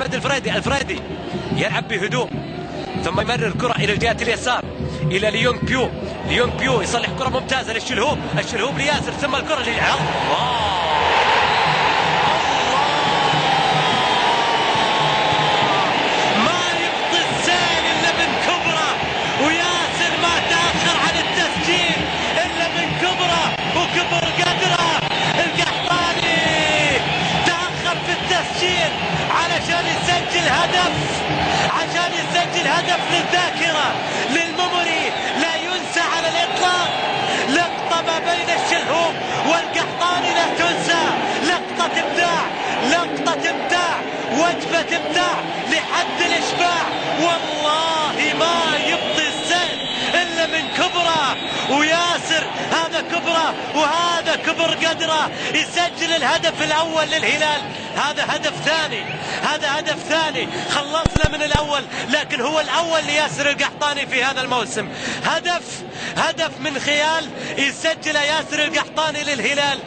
أحمد الفريدي يلعب بهدوء ثم يمرر الكرة إلى الجهة اليسار إلى ليونغ بيو يصلح كرة ممتازة الشلهوب لياسر ثم الكرة للعرض. ما يبطي السيل إلا من كبره، وياسر ما تأخر عن التسجيل إلا من كبره وكبر قدره. القحطاني تأخر في التسجيل علشان يسجل هدف للذاكرة للميموري لا ينسى على الإطلاق. لقطة ما بين الشلهوب والقحطاني لا تنسى، لقطة إبداع وجبة إبداع لحد الإشباع. والله ما يبطي السيل إلا من كبره، وياسر هذا كبره وهذا كبر قدره يسجل الهدف الأول للهلال. هذا هدف ثاني خلصنا من الأول، لكن هو الأول لياسر القحطاني في هذا الموسم. هدف من خيال يسجل ياسر القحطاني للهلال.